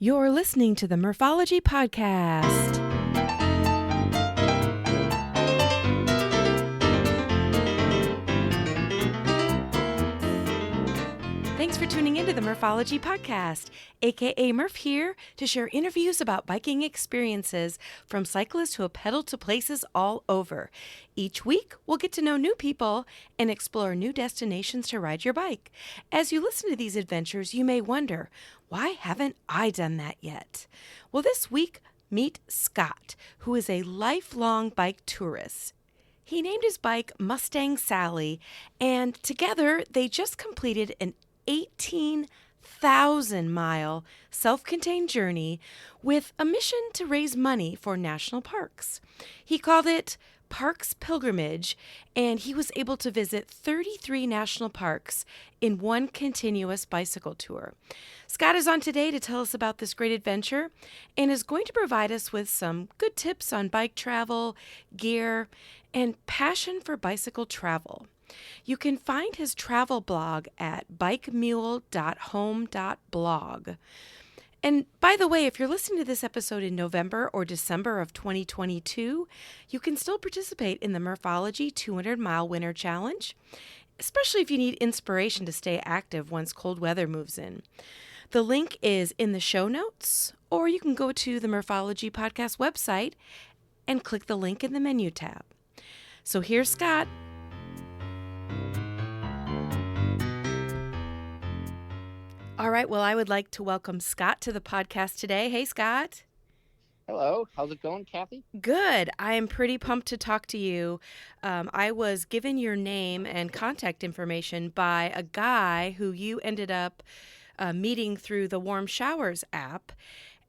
You're listening to the Morphology Podcast. Thanks for tuning into the Morphology Podcast, aka Murph here to share interviews about biking experiences from cyclists who have pedaled to places all over. Each week, we'll get to know new people and explore new destinations to ride your bike. As you listen to these adventures, you may wonder, why haven't I done that yet? Well, this week, meet Scott, who is a lifelong bike tourist. He named his bike Mustang Sally, and together they just completed an 18,000-mile self-contained journey with a mission to raise money for national parks. He called it Parks Pilgrimage, and he was able to visit 33 national parks in one continuous bicycle tour. Scott is on today to tell us about this great adventure and is going to provide us with some good tips on bike travel, gear, and passion for bicycle travel. You can find his travel blog at bikemule.home.blog. And by the way, if you're listening to this episode in November or December of 2022, you can still participate in the Morphology 200-Mile Winter Challenge, especially if you need inspiration to stay active once cold weather moves in. The link is in the show notes, or you can go to the Morphology Podcast website and click the link in the menu tab. So here's Scott. All right, well, I would like to welcome Scott to the podcast today. Hey, Scott. Hello. How's it going, Kathy? Good. I am pretty pumped to talk to you. I was given your name and contact information by a guy who you ended up meeting through the Warm Showers app.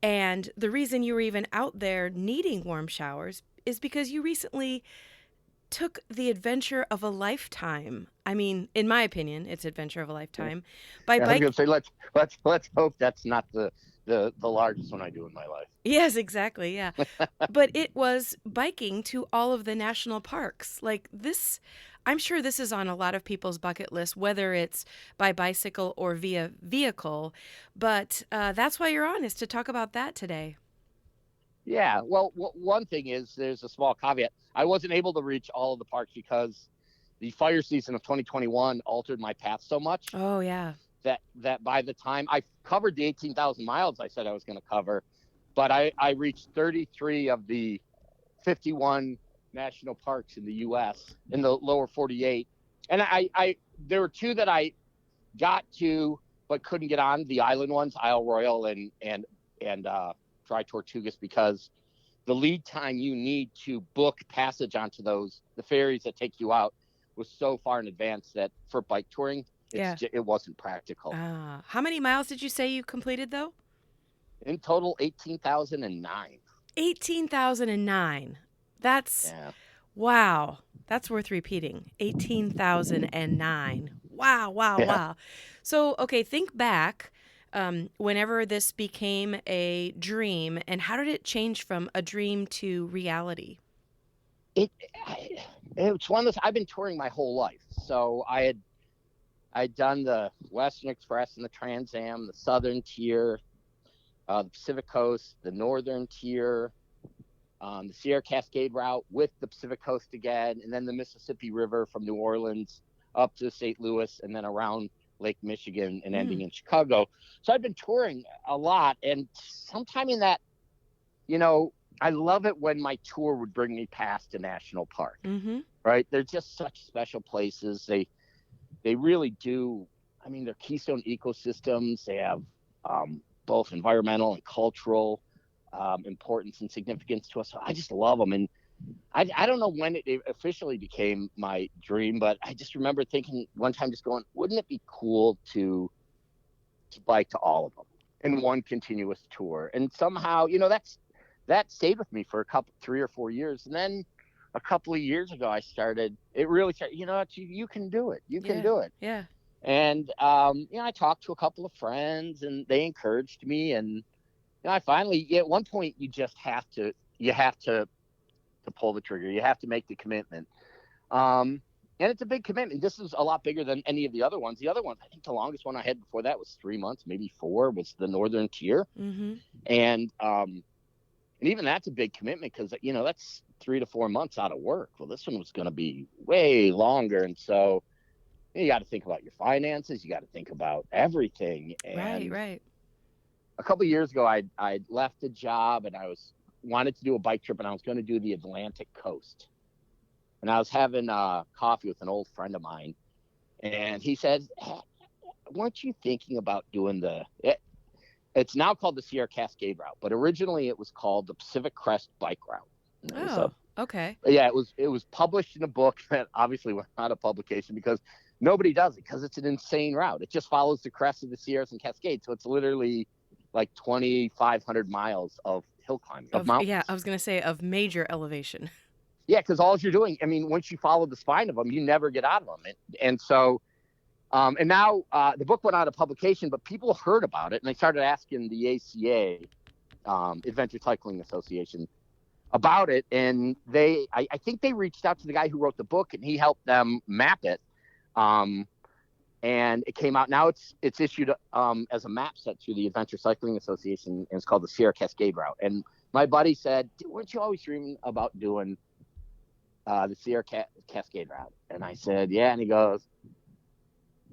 And the reason you were even out there needing warm showers is because you recently took the adventure of a lifetime. I mean, in my opinion, it's adventure of a lifetime. By I was bike. gonna say let's hope that's not the largest one I do in my life. Yes, exactly. Yeah. But it was biking to all of the national parks. Like this, I'm sure this is on a lot of people's bucket list, whether it's by bicycle or via vehicle. But that's why you're on, is to talk about that today. Yeah. Well, one thing is there's a small caveat. I wasn't able to reach all of the parks because the fire season of 2021 altered my path so much Oh, yeah. that by the time I covered the 18,000 miles I said I was going to cover, but I reached 33 of the 51 national parks in the U.S. in the lower 48, and I there were two that I got to but couldn't get on, the island ones, Isle Royale and Dry Tortugas, because the lead time you need to book passage onto those, the ferries that take you out, was so far in advance that for bike touring, Yeah. it wasn't practical. How many miles did you say you completed, though? In total, 18,009. 18,009. That's, Yeah. wow. That's worth repeating. 18,009. Wow, wow, Yeah. wow. So, okay, think back whenever this became a dream, and how did it change from a dream to reality? It, it's one of those, I've been touring my whole life. So I'd done the Western Express and the Trans Am, the Southern Tier, the Pacific Coast, the Northern Tier, the Sierra Cascade route with the Pacific Coast again, and then the Mississippi River from New Orleans up to St. Louis, and then around Lake Michigan and ending in Chicago. So I've been touring a lot, and sometime in that, I love it when my tour would bring me past a national park. Mm-hmm. Right? They're just such special places. They really do. I mean, they're keystone ecosystems. They have both environmental and cultural importance and significance to us. So I just love them. And I don't know when it officially became my dream, but I just remember thinking one time, just going, wouldn't it be cool to bike to all of them in one continuous tour? And somehow, that stayed with me for 3 or 4 years. And then a couple of years ago, it really started, you can do it. You can do it. Yeah. And, I talked to a couple of friends and they encouraged me. And, I finally, at one point, you have to pull the trigger. You have to make the commitment. And it's a big commitment. This is a lot bigger than any of the other ones. The other ones, I think the longest one I had before that was 3 months, maybe 4, was the Northern Tier. Mm-hmm. And even that's a big commitment because, that's 3 to 4 months out of work. Well, this one was going to be way longer. And so you got to think about your finances. You got to think about everything. Right, And right. a couple of years ago, I left a job and I wanted to do a bike trip, and I was going to do the Atlantic coast. And I was having coffee with an old friend of mine, and he said, hey, weren't you thinking about doing it's now called the Sierra Cascade route, but originally it was called the Pacific Crest Bike Route. Oh, okay. Yeah, it was published in a book that obviously was not a publication because nobody does it, because it's an insane route. It just follows the crest of the Sierras and Cascades. So it's literally like 2,500 miles of hill climbing, of mountains. Yeah, I was going to say of major elevation. Yeah, because all you're doing, I mean, once you follow the spine of them, you never get out of them. And so, and now the book went out of publication, but people heard about it and they started asking the ACA, Adventure Cycling Association, about it. And I think they reached out to the guy who wrote the book, and he helped them map it. And it came out. Now it's issued as a map set through the Adventure Cycling Association, and it's called the Sierra Cascade Route. And my buddy said, weren't you always dreaming about doing the Sierra Cascade Route? And I said, yeah. And he goes,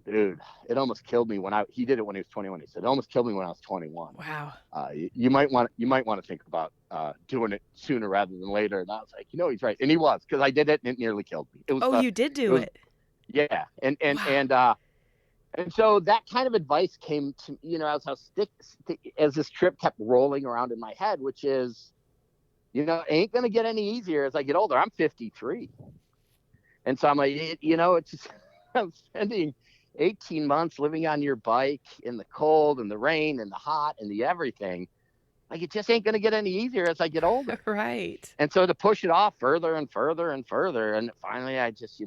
dude, it almost killed me he did it when he was 21. He said, it almost killed me when I was 21. Wow. You might want to think about doing it sooner rather than later. And I was like, he's right. And he was, because I did it and it nearly killed me. It was, you did do it. Yeah. Wow. And so that kind of advice came to, as this trip kept rolling around in my head, which is, it ain't going to get any easier as I get older. I'm 53. And so I'm like, it's just, I'm spending 18 months living on your bike in the cold and the rain and the hot and the everything. Like, it just ain't going to get any easier as I get older. Right. And so to push it off further and further and further. And finally I just,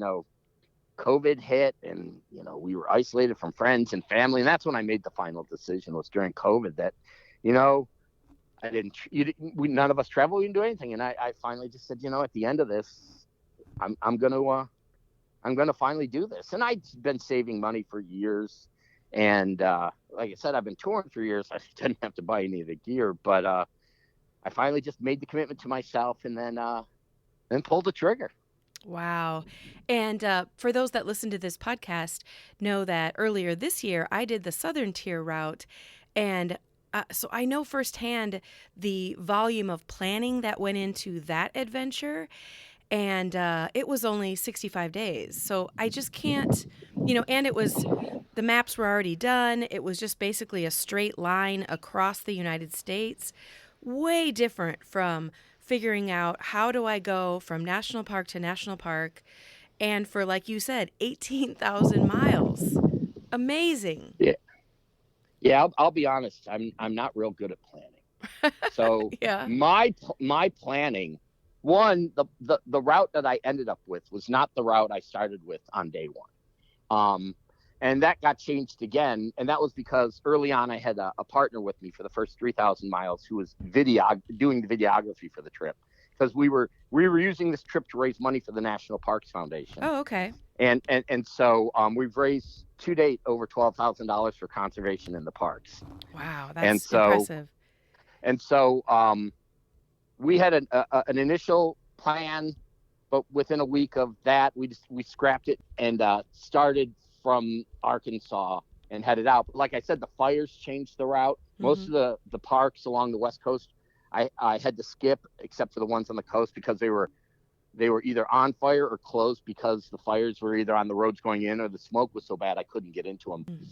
COVID hit, and, we were isolated from friends and family. And that's when I made the final decision, was during COVID, that, none of us travel, we didn't do anything. And I finally just said, at the end of this, I'm going to finally do this. And I'd been saving money for years. And like I said, I've been touring for years. I didn't have to buy any of the gear, but I finally just made the commitment to myself, and then pulled the trigger. Wow. And for those that listen to this podcast, know that earlier this year, I did the Southern Tier route. And so I know firsthand the volume of planning that went into that adventure. And it was only 65 days. So I just can't, and the maps were already done. It was just basically a straight line across the United States. Way different from figuring out, how do I go from national park to national park, and for, like you said, 18,000 miles. Amazing. Yeah. I'll be honest. I'm not real good at planning. So yeah. My planning, one, the route that I ended up with was not the route I started with on day one. And that got changed again. And that was because early on I had a partner with me for the first 3,000 miles who was doing the videography for the trip, because we were using this trip to raise money for the National Parks Foundation. Oh, okay. And so we've raised to date over $12,000 for conservation in the parks. Wow, that's impressive. And so we had an initial plan, but within a week of that, we scrapped it and started from Arkansas and headed out. But like I said, the fires changed the route. Mm-hmm. Most of the parks along the West Coast, I had to skip, except for the ones on the coast, because they were either on fire or closed, because the fires were either on the roads going in, or the smoke was so bad I couldn't get into them. Mm-hmm.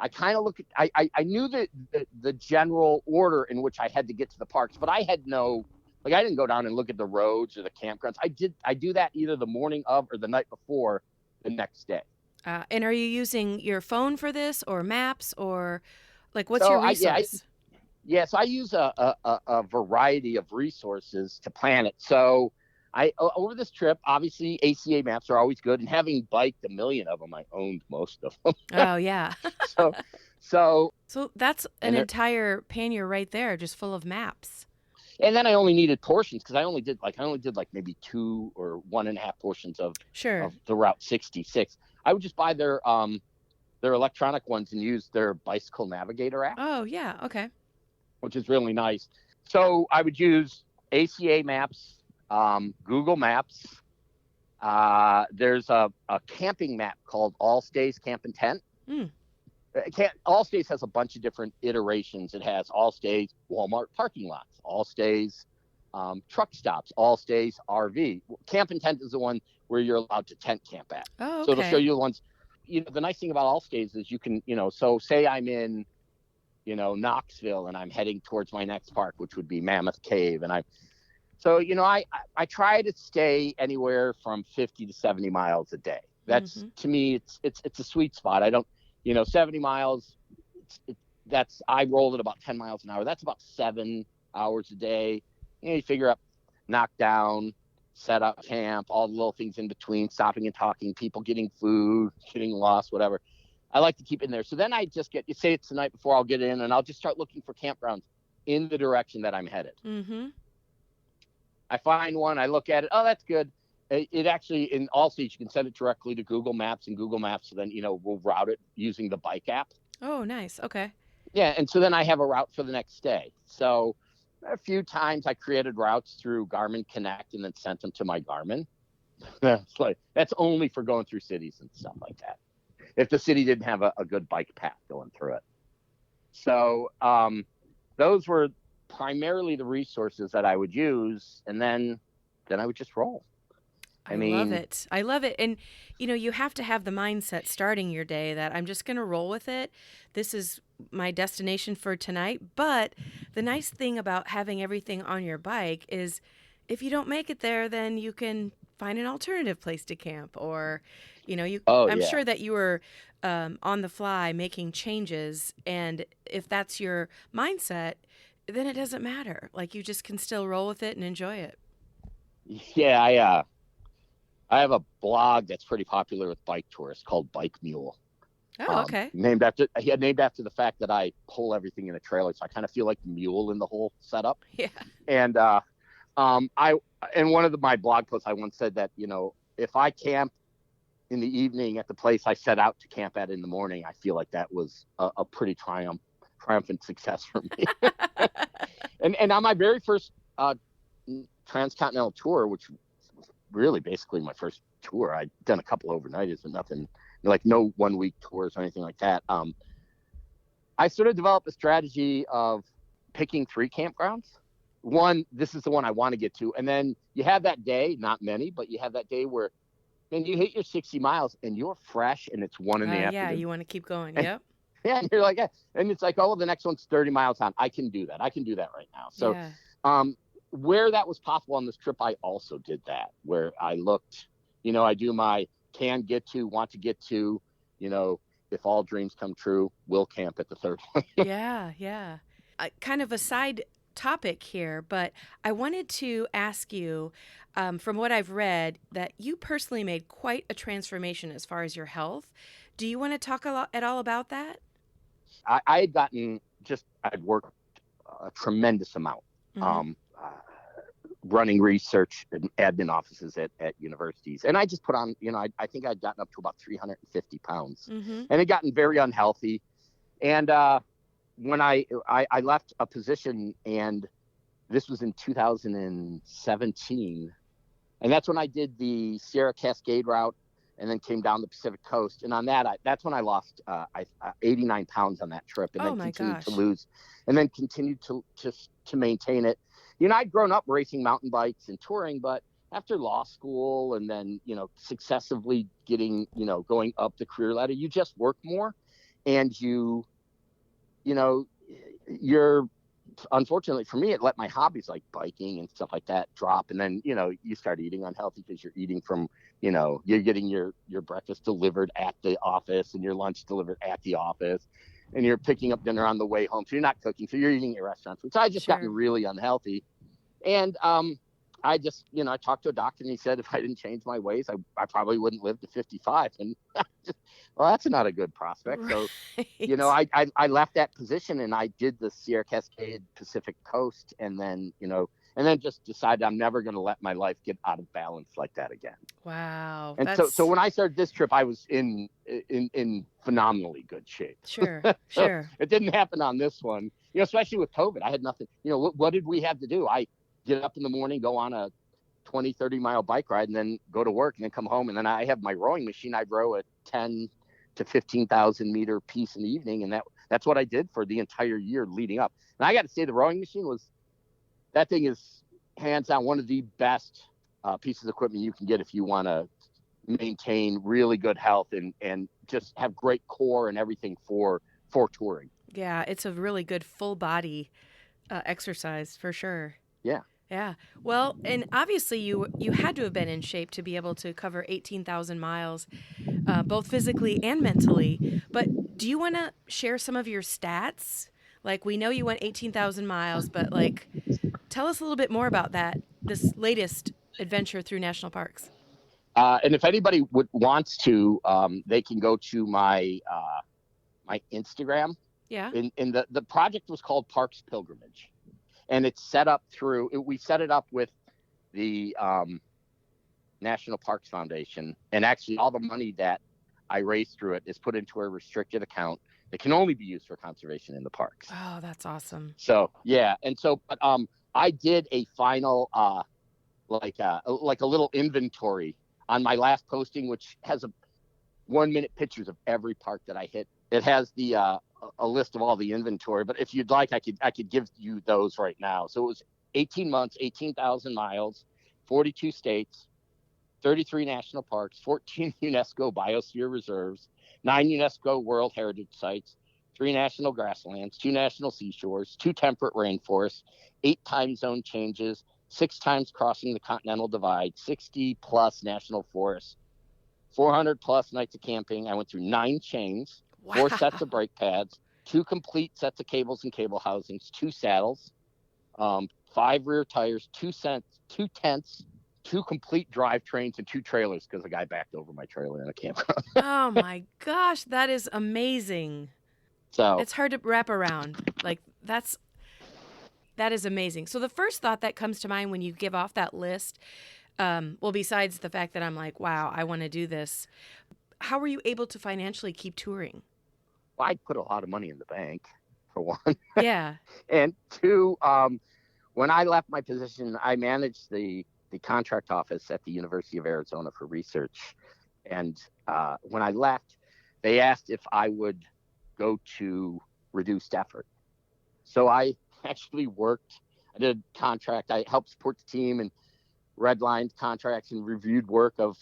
I kind of I knew the general order in which I had to get to the parks, but I had I didn't go down and look at the roads or the campgrounds. I do that either the morning of or the night before the next day. And are you using your phone for this, or maps, or what's your resource? So I use a variety of resources to plan it. So over this trip, obviously ACA maps are always good, and having biked a million of them, I owned most of them. Oh yeah. So that's an entire pannier right there, just full of maps. And then I only needed portions because I only did like maybe 2 or 1.5 portions Sure. of the Route 66. I would just buy their electronic ones and use their bicycle navigator app, Oh, yeah. Okay. which is really nice. So I would use ACA maps, Google Maps. There's a camping map called All Stays Camp and Tent. Mm. All Stays has a bunch of different iterations. It has All Stays Walmart parking lots, All Stays truck stops, All Stays RV. Camp and Tent is the one where you're allowed to tent camp at. Oh, So it'll show okay. you the ones. The nice thing about All Stays is you can, so say I'm in, Knoxville and I'm heading towards my next park, which would be Mammoth Cave. And I try to stay anywhere from 50 to 70 miles a day. That's to me, it's a sweet spot. I don't, 70 miles, I roll at about 10 miles an hour. That's about 7 hours a day. You figure up, knock down, set up camp, all the little things in between, stopping and talking, people getting food, getting lost, whatever. I like to keep it in there. So then I just say it's the night before, I'll get in and I'll just start looking for campgrounds in the direction that I'm headed. Mm-hmm. I find one, I look at it. Oh, that's good. It actually, in All Stays, you can send it directly to Google Maps, and Google Maps, then, will route it using the bike app. Oh, nice. Okay. Yeah. And so then I have a route for the next day. So a few times I created routes through Garmin Connect and then sent them to my Garmin. That's only for going through cities and stuff like that, if the city didn't have a good bike path going through it. So those were primarily the resources that I would use, and then I would just roll. I love it. I love it. And, you have to have the mindset starting your day that I'm just going to roll with it. This is my destination for tonight. But the nice thing about having everything on your bike is if you don't make it there, then you can find an alternative place to camp, or, I'm sure that you were on the fly making changes. And if that's your mindset, then it doesn't matter. Like, you just can still roll with it and enjoy it. Yeah, I have a blog that's pretty popular with bike tourists called Bike Mule. Oh, okay. Named after the fact that I pull everything in a trailer, so I kind of feel like the mule in the whole setup. Yeah. And in one of my blog posts, I once said that if I camp in the evening at the place I set out to camp at in the morning, I feel like that was a pretty triumphant success for me. and on my very first transcontinental tour, which was really basically my first tour, I'd done a couple overnighters, but nothing, like no 1 week tours or anything like that. I sort of developed a strategy of picking 3 campgrounds. One, this is the one I want to get to. And then you have that day, not many, but you have that day where then you hit your 60 miles and you're fresh and it's 1 in the afternoon. Yeah, you want to keep going. Yep. Yeah, and you're like, yeah. And it's like, oh, the next one's 30 miles on. I can do that. I can do that right now. So where that was possible on this trip, I also did that, where I looked, I do my can get to, want to get to, if all dreams come true, we'll camp at the third one. Yeah. Kind of a side topic here, but I wanted to ask you, from what I've read, that you personally made quite a transformation as far as your health. Do you want to talk at all about that? I had I'd worked a tremendous amount. Mm-hmm. Running research and admin offices at universities. And I just put on, I think I'd gotten up to about 350 pounds and had gotten very unhealthy. And when I left a position, and this was in 2017, and that's when I did the Sierra Cascade route and then came down the Pacific Coast. And on that, that's when I lost 89 pounds on that trip, and then continued to lose, and then continued to maintain it. I'd grown up racing mountain bikes and touring, but after law school and then, successively getting, going up the career ladder, you just work more, and you're, unfortunately for me, it let my hobbies like biking and stuff like that drop. And then, you start eating unhealthy because you're eating from, you're getting your breakfast delivered at the office and your lunch delivered at the office, and you're picking up dinner on the way home. So you're not cooking. So you're eating at restaurants. So I just gotten really unhealthy. And I just, I talked to a doctor and he said if I didn't change my ways, I probably wouldn't live to 55. And well, that's not a good prospect. So, Right. I left that position and I did the Sierra Cascade Pacific Coast, and then just decided I'm never going to let my life get out of balance like that again. Wow. And so That's when I started this trip, I was in phenomenally good shape. sure. So Sure. it didn't happen on this one, especially with COVID. I had nothing, what did we have to do? I get up in the morning, go on a 20, 30-mile bike ride, and then go to work, and then come home. And then I have my rowing machine. I'd row a 10 to 15,000 meter piece in the evening. And that's what I did for the entire year leading up. And I got to say, the rowing machine that thing is hands down one of the best pieces of equipment you can get if you want to maintain really good health and just have great core and everything for touring. Yeah, it's a really good full body exercise for sure. Yeah. Yeah. Well, and obviously you had to have been in shape to be able to cover 18,000 miles, both physically and mentally. But do you want to share some of your stats? Like we know you went 18,000 miles, but like tell us a little bit more about this latest adventure through national parks. And if anybody wants to, they can go to my Instagram. Yeah. And the project was called Parks Pilgrimage, and it's set up we set it up with the National Parks Foundation, and actually all the money that I raised through it is put into a restricted account that can only be used for conservation in the parks. Oh, that's awesome. So yeah, and so but I did a final like a little inventory on my last posting, which has 1 minute pictures of every park that I hit. It has the a list of all the inventory, but if you'd like, I could give you those right now. So it was 18 months, 18,000 miles, 42 states, 33 national parks, 14 UNESCO biosphere reserves, 9 UNESCO World Heritage Sites, 3 national grasslands, 2 national seashores, 2 temperate rainforests, 8 time zone changes, 6 times crossing the Continental Divide, 60 plus national forests, 400 plus nights of camping. I went through 9 chains, 4 sets of Wow. brake pads, 2 complete sets of cables and cable housings, 2 saddles, 5 rear tires, 2 tents, 2 complete drivetrains, and 2 trailers because the guy backed over my trailer in a campground. Oh my gosh, that is amazing. So It's hard to wrap around. Like that is amazing. So the first thought that comes to mind when you give off that list, well, besides the fact that I'm like, wow, I want to do this. How were you able to financially keep touring? I put a lot of money in the bank, for one. Yeah. And 2, when I left my position, I managed the contract office at the University of Arizona for research. And when I left, they asked if I would go to reduced effort. So I actually I did a contract. I helped support the team and redlined contracts and reviewed work of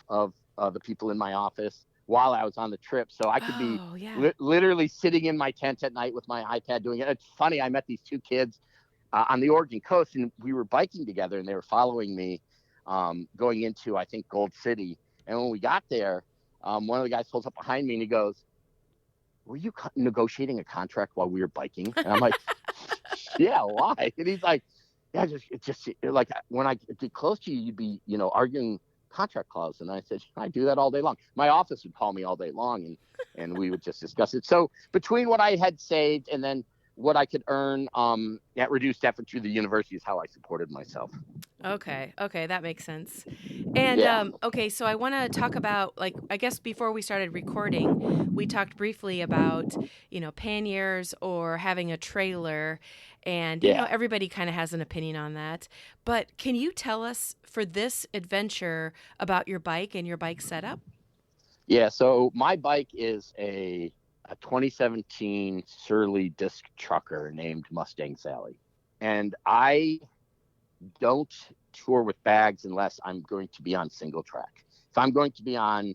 the people in my office while I was on the trip. So I could be Oh, yeah. literally sitting in my tent at night with my iPad doing it. It's funny. I met these 2 kids on the Oregon coast, and we were biking together, and they were following me going into, I think, Gold City. And when we got there, one of the guys pulls up behind me and he goes, "Were you negotiating a contract while we were biking?" And I'm like, "Yeah, why?" And he's like, "Yeah, it's just like when I get close to you, you'd be, arguing contract clause." And I said, "I do that all day long." My office would call me all day long, and we would just discuss it. So between what I had saved and then what I could earn at reduced effort through the university is how I supported myself. Okay. Okay, that makes sense. And Yeah, okay, so I want to talk about like I guess before we started recording, we talked briefly about, panniers or having a trailer and yeah, everybody kind of has an opinion on that. But can you tell us for this adventure about your bike and your bike setup? yeah. So my bike is a 2017 Surly disc trucker named Mustang Sally, and I don't tour with bags unless I'm going to be on single track. If I'm going to be on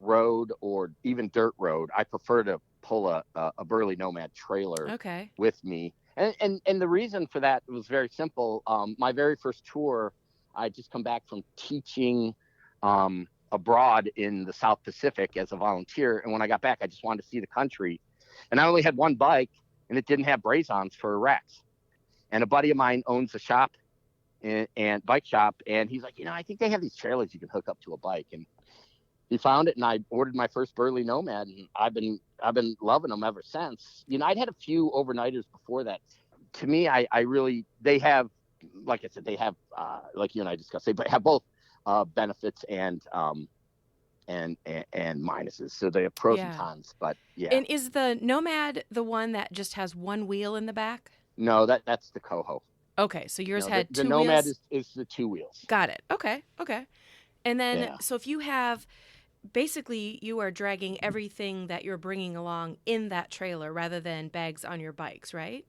road or even dirt road, I prefer to pull a Burley Nomad trailer Okay. with me. And the reason for that was very simple. My very first tour, I just come back from teaching abroad in the South Pacific as a volunteer. And when I got back, I just wanted to see the country. And I only had one bike, and it didn't have braze-ons for racks. And a buddy of mine owns a shop and bike shop, and he's like, I think they have these trailers you can hook up to a bike, and he found it, and I ordered my first Burley Nomad, and I've been loving them ever since. I'd had a few overnighters before that. To me, I really, they have, like I said, they have like you and I discussed, they have both benefits and minuses. So they have pros and Yeah. cons. But yeah, And is the Nomad the one that just has one wheel in the back? no, that's the Coho. Okay, so yours had The two Nomad wheels. is the two wheels. Got it. Okay. Okay. And then, Yeah. so if you have, basically, you are dragging everything that you're bringing along in that trailer rather than bags on your bikes, right?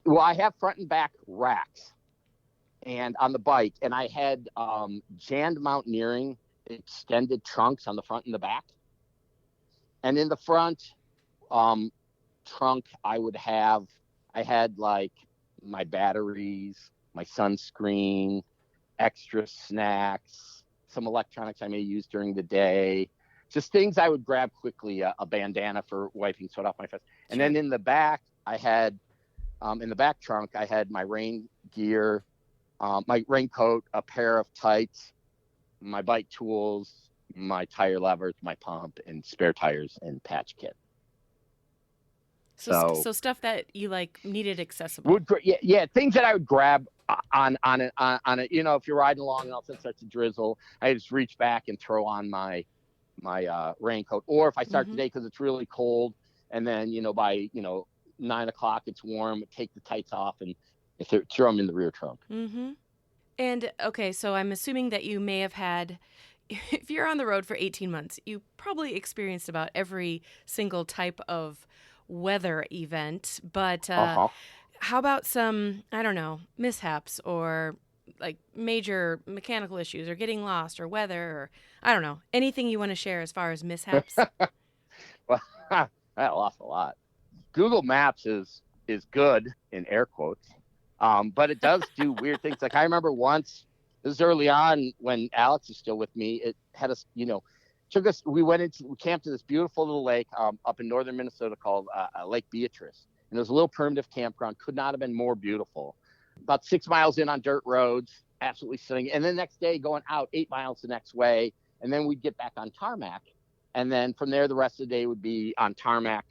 Well, I have front and back racks, and on the bike, and I had Jand Mountaineering extended trunks on the front and the back, and in the front trunk, I had like my batteries, my sunscreen, extra snacks, some electronics I may use during the day, just things I would grab quickly, a bandana for wiping sweat off my face. And Sure. then in the back, I had, in the back trunk, I had my rain gear, my raincoat, a pair of tights, my bike tools, my tire levers, my pump, and spare tires and patch kit. So, So so stuff that you like needed accessible. yeah, things that I would grab on it. If you're riding along and all of a sudden starts to drizzle, I just reach back and throw on my raincoat. Or if I start Mm-hmm. today because it's really cold, and then by 9 o'clock it's warm, take the tights off and throw them in the rear trunk. Mm-hmm. And okay, so I'm assuming that you may have had, if you're on the road for 18 months, you probably experienced about every single type of weather event. But Uh-huh. how about some, I don't know, mishaps or like major mechanical issues or getting lost or weather or I don't know, anything you want to share as far as mishaps? Well, I lost a lot. Google Maps is good in air quotes, but it does do weird things. Like I remember once, this is early on when Alex is still with me. It had us, took us. We camped to this beautiful little lake up in northern Minnesota called Lake Beatrice, and it was a little primitive campground. Could not have been more beautiful. About 6 miles in on dirt roads, absolutely stunning. And then the next day, going out 8 miles the next way, and then we'd get back on tarmac, and then from there, the rest of the day would be on tarmac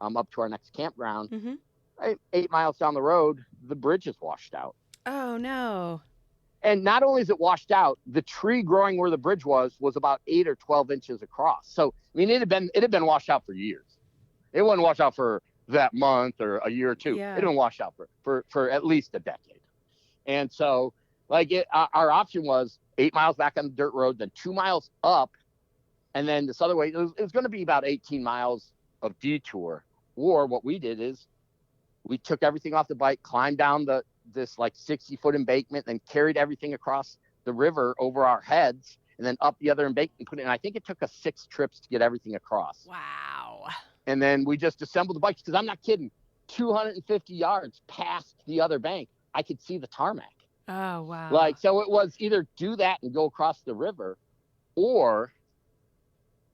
up to our next campground. Mm-hmm. 8 miles down the road, the bridge is washed out. Oh, no. And not only is it washed out, the tree growing where the bridge was about 8 or 12 inches across. So, I mean, it had been washed out for years. It wasn't washed out for that month or a year or two. Yeah. It had been washed out for at least a decade. And so, our option was 8 miles back on the dirt road, then 2 miles up, and then this other way. It was going to be about 18 miles of detour. Or what we did is we took everything off the bike, climbed down this like 60-foot embankment, and carried everything across the river over our heads, and then up the other embankment and put it in. I think it took us 6 trips to get everything across. Wow. And then we just assembled the bikes, because I'm not kidding. 250 yards past the other bank, I could see the tarmac. Oh, wow. Like, so it was either do that and go across the river, or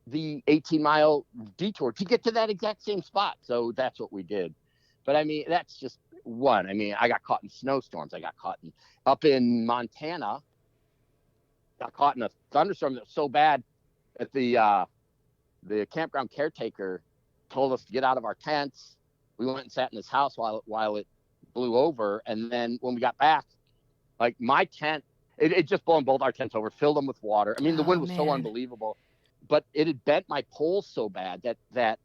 the 18-mile detour to get to that exact same spot. So that's what we did. But I mean, that's just one. I mean, I got caught in snowstorms. I got caught up in Montana, got caught in a thunderstorm that was so bad that the campground caretaker told us to get out of our tents. We went and sat in his house while it blew over. And then when we got back, like my tent, it just blown both our tents over, filled them with water. I mean, the wind was so unbelievable, but it had bent my poles so bad that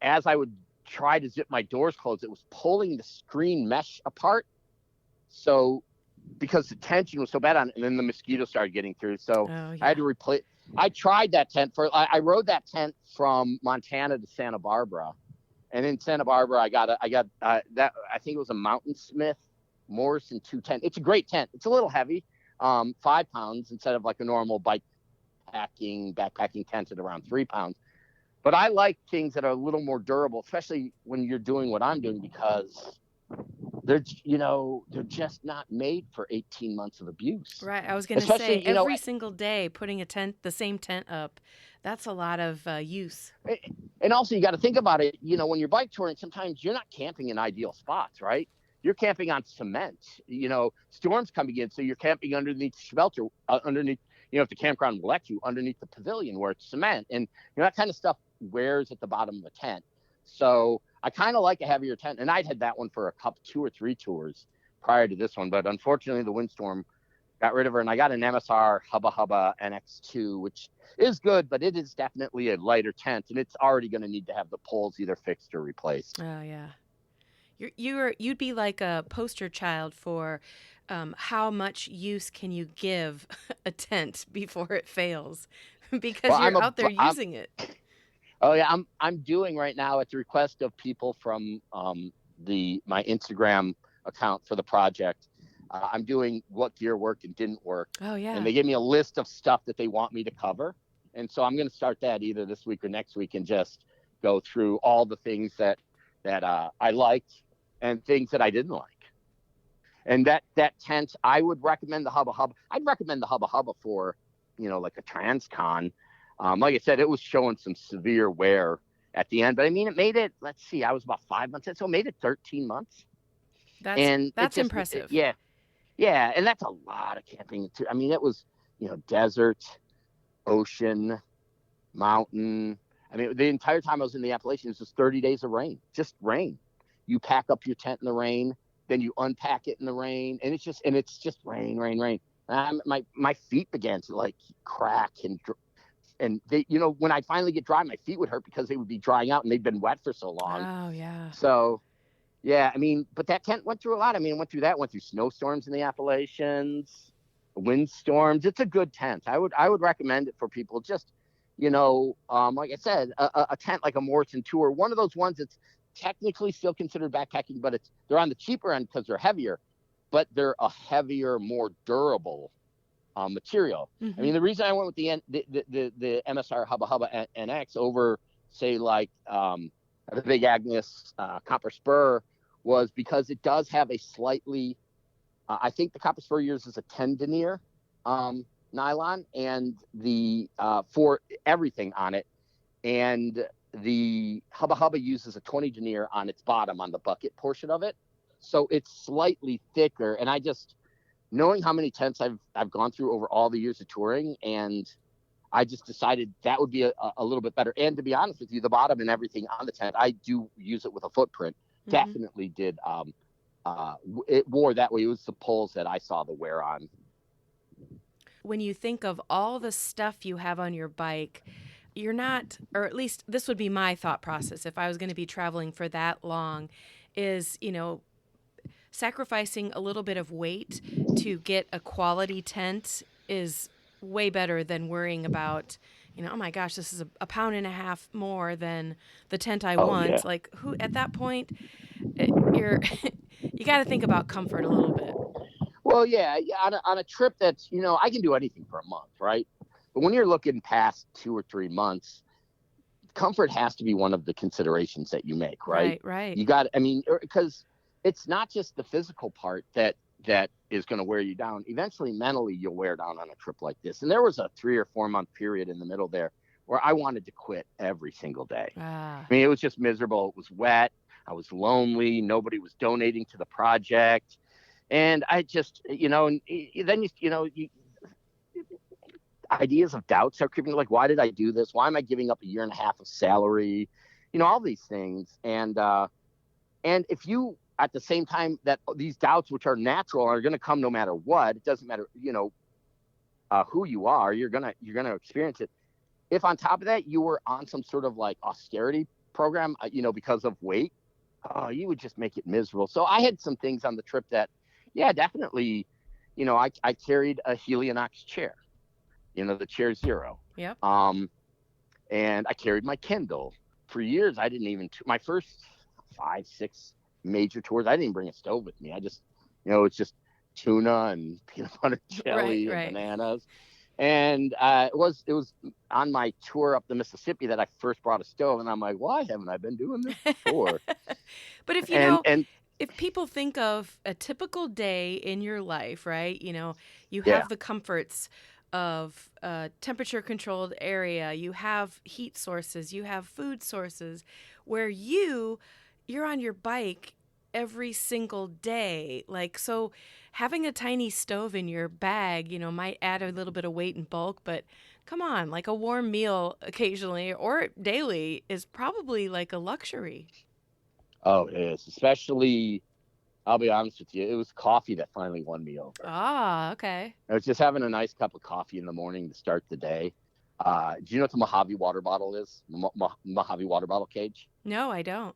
as I would try to zip my doors closed, it was pulling the screen mesh apart. So because the tension was so bad on it, and then the mosquitoes started getting through. So I had to replace. I tried that tent I rode that tent from Montana to Santa Barbara, and in Santa Barbara I got that, I think it was a Mountain Smith Morrison 210. It's a great tent. It's a little heavy, 5 pounds instead of like a normal backpacking tent at around 3 pounds. But I like things that are a little more durable, especially when you're doing what I'm doing, because they're just not made for 18 months of abuse. Right. I was going to say, every single day putting the same tent up, that's a lot of use. And also you got to think about it, when you're bike touring, sometimes you're not camping in ideal spots, right? you're camping on cement. Storms coming in, so you're camping underneath shelter, underneath. If the campground will let you, underneath the pavilion where it's cement, and that kind of stuff wears at the bottom of the tent. So I kind of like a heavier tent, and I'd had that one for 2 or 3 tours prior to this one, but unfortunately the windstorm got rid of her, and I got an MSR Hubba Hubba NX2, which is good, but it is definitely a lighter tent, and it's already going to need to have the poles either fixed or replaced. Oh yeah. You'd be like a poster child for how much use can you give a tent before it fails, because Well, you're out there using it. Oh yeah, I'm doing right now at the request of people from my Instagram account for the project. I'm doing what gear worked and didn't work. Oh yeah. And they gave me a list of stuff that they want me to cover. And so I'm going to start that either this week or next week and just go through all the things that I liked and things that I didn't like. And that tent, I would recommend the Hubba Hubba. I'd recommend the Hubba Hubba for, like a Transcon. Like I said, it was showing some severe wear at the end, but I mean, it made it, let's see, I was about 5 months in, so it made it 13 months. That's impressive. Yeah. Yeah. And that's a lot of camping too. I mean, it was, desert, ocean, mountain. I mean, the entire time I was in the Appalachians, it was 30 days of rain, just rain. You pack up your tent in the rain, then you unpack it in the rain, and it's just rain, rain, rain. My feet began to like crack, and they, when I finally get dry, my feet would hurt because they would be drying out and they'd been wet for so long. Oh yeah. So yeah, I mean, but that tent went through a lot. I mean, went through snowstorms in the Appalachians, windstorms. It's a good tent. I would recommend it for people. Just, like I said, a tent like a Morrison Tour, one of those ones that's technically still considered backpacking, but they're on the cheaper end because they're heavier, but they're a heavier, more durable material. Mm-hmm. I mean, the reason I went with the MSR Hubba Hubba NX over, say, like the Big Agnes Copper Spur was because it does have a slightly, I think the Copper Spur uses a 10 denier nylon and for everything on it, and the Hubba Hubba uses a 20 denier on its bottom on the bucket portion of it, so it's slightly thicker. And I just, knowing how many tents I've gone through over all the years of touring, and I just decided that would be a little bit better. And to be honest with you, the bottom and everything on the tent, I do use it with a footprint. Mm-hmm. Definitely did. It wore that way. It was the poles that I saw the wear on. When you think of all the stuff you have on your bike, you're not, or at least this would be my thought process if I was going to be traveling for that long, is, sacrificing a little bit of weight to get a quality tent is way better than worrying about, oh my gosh, this is a pound and a half more than the tent I want. Yeah. Like, who at that point, you got to think about comfort a little bit. Well, yeah, on a trip that's, I can do anything for a month, right? But when you're looking past 2 or 3 months, comfort has to be one of the considerations that you make, right? Right. You got, I mean, because it's not just the physical part that is going to wear you down. Eventually, mentally, you'll wear down on a trip like this. And there was a 3 or 4 month period in the middle there where I wanted to quit every single day. I mean, it was just miserable. It was wet. I was lonely. Nobody was donating to the project. And I just, then ideas of doubt start creeping, like, why did I do this? Why am I giving up a year and a half of salary? All these things. And if you, at the same time that these doubts, which are natural, are going to come no matter what, it doesn't matter, who you are, you're going to experience it. If on top of that, you were on some sort of like austerity program, because of weight, you would just make it miserable. So I had some things on the trip that, yeah, definitely, I carried a Helionox chair, the Chair Zero. Yep. And I carried my Kindle. For years, I didn't even, my first 5, 6 major tours, I didn't bring a stove with me. I just, it's just tuna and peanut butter jelly and bananas. And it was on my tour up the Mississippi that I first brought a stove, and I'm like, why haven't I been doing this before? But if if people think of a typical day in your life, right? You have the comforts of a temperature-controlled area, you have heat sources, you have food sources, where you're on your bike every single day. Like, so having a tiny stove in your bag, might add a little bit of weight and bulk, but come on, like a warm meal occasionally or daily is probably like a luxury. Oh, it is. Especially, I'll be honest with you, it was coffee that finally won me over. Ah, okay. I was just having a nice cup of coffee in the morning to start the day. Do you know what the Mojave water bottle is? Mojave water bottle cage. No, I don't.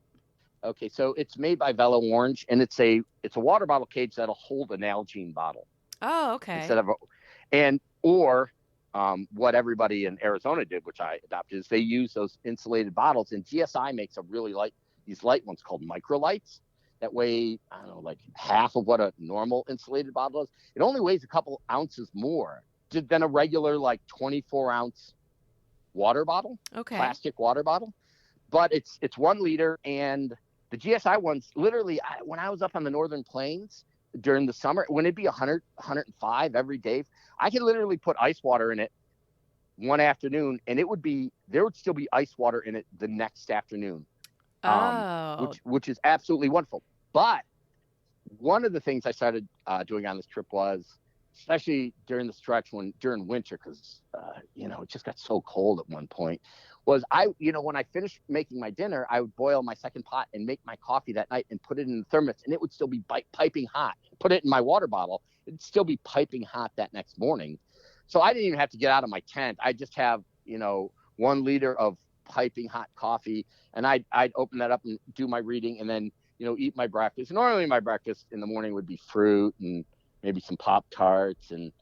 Okay, so it's made by Velo Orange, and it's a water bottle cage that'll hold an Nalgene bottle Oh, okay. instead of and or what everybody in Arizona did, which I adopted, is they use those insulated bottles, and GSI makes a really these light ones called microlights that weigh, I don't know, like half of what a normal insulated bottle is. It only weighs a couple ounces more than a regular like 24-ounce water bottle, Okay. plastic water bottle, but it's 1 liter. And the GSI ones, literally, when I was up on the northern plains during the summer, when it'd be 100, 105 every day, I could literally put ice water in it one afternoon, and there would still be ice water in it the next afternoon, Oh, which is absolutely wonderful. But one of the things I started doing on this trip was, especially during the stretch during winter, because it just got so cold at one point, was when I finished making my dinner, I would boil my second pot and make my coffee that night and put it in the thermos, and it would still be piping hot. Put it in my water bottle, it'd still be piping hot that next morning. So I didn't even have to get out of my tent. I just have 1 liter of piping hot coffee, and I'd open that up and do my reading, and then eat my breakfast. Normally my breakfast in the morning would be fruit and maybe some Pop-Tarts and,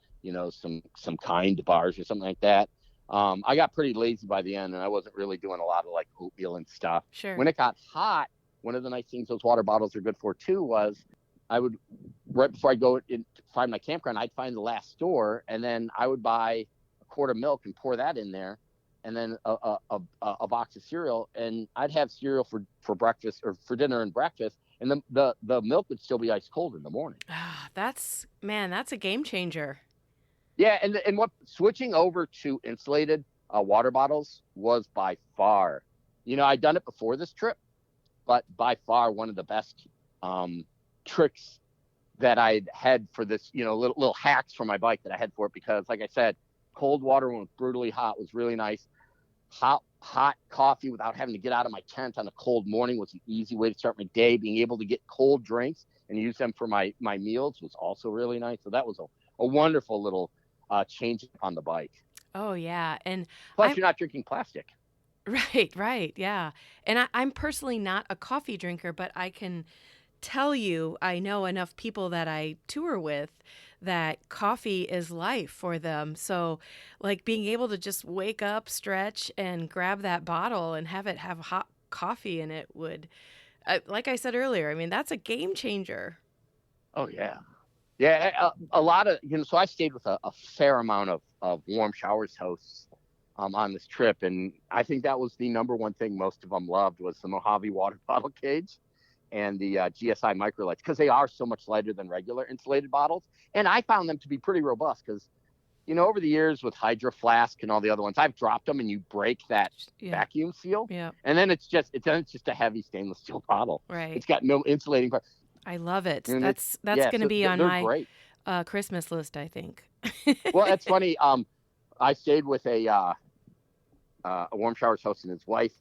some kind bars or something like that. I got pretty lazy by the end, and I wasn't really doing a lot of like oatmeal and stuff. sure. When it got hot, one of the nice things those water bottles are good for too was I would, right before I go in to find my campground, I'd find the last store, and then I would buy a quart of milk and pour that in there, and then a box of cereal, and I'd have cereal for breakfast or for dinner and breakfast, and the milk would still be ice cold in the morning. Ah, that's a game changer. Yeah, and what switching over to insulated water bottles was by far, I'd done it before this trip, but by far one of the best tricks that I'd had for this, little hacks for my bike that I had for it, because like I said, cold water when it's brutally hot was really nice. Hot coffee without having to get out of my tent on a cold morning was an easy way to start my day. Being able to get cold drinks and use them for my meals was also really nice. So that was a wonderful little change on the bike. Oh yeah, and Plus, I'm you're not drinking plastic. right, right, yeah. And I'm personally not a coffee drinker, but I can tell you I know enough people that I tour with that coffee is life for them. So, like being able to just wake up, stretch, and grab that bottle and have it have hot coffee in it would, like I said earlier, I mean, that's a game changer. Oh yeah, yeah. A lot of So I stayed with a fair amount of warm showers hosts on this trip, and I think that was the number one thing most of them loved was the Mojave water bottle cage and the GSI microlights, because they are so much lighter than regular insulated bottles. And I found them to be pretty robust because, over the years with Hydro Flask and all the other ones, I've dropped them and you break that Yeah, vacuum seal. yeah, And then it's just a heavy stainless steel bottle. right. It's got no insulating part. I love it. And That's yeah, going to so be on they're my great. Christmas list, I think. Well, that's funny. I stayed with a warm showers host, and his wife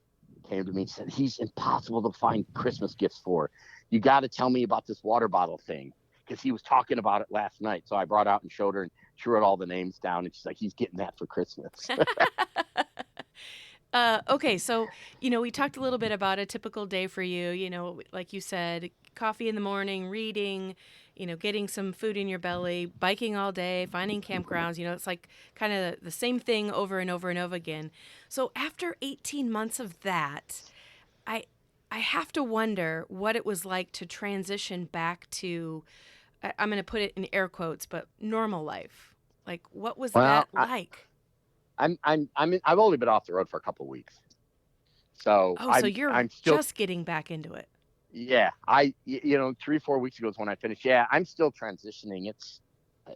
came to me and said, he's impossible to find Christmas gifts for. You got to tell me about this water bottle thing, because he was talking about it last night. So I brought out and showed her, and she wrote all the names down, and she's like, he's getting that for Christmas. Okay, so we talked a little bit about a typical day for you. Like you said, coffee in the morning, reading, getting some food in your belly, biking all day, finding campgrounds. It's like kind of the same thing over and over and over again. So after 18 months of that, I I have to wonder what it was like to transition back to. I'm going to put it in air quotes, but normal life. Like, what was Well, that like? I've only been off the road for a couple of weeks, so Oh, so I'm you're still. just getting back into it. Yeah, 3-4 weeks ago is when I finished. Yeah, I'm still transitioning.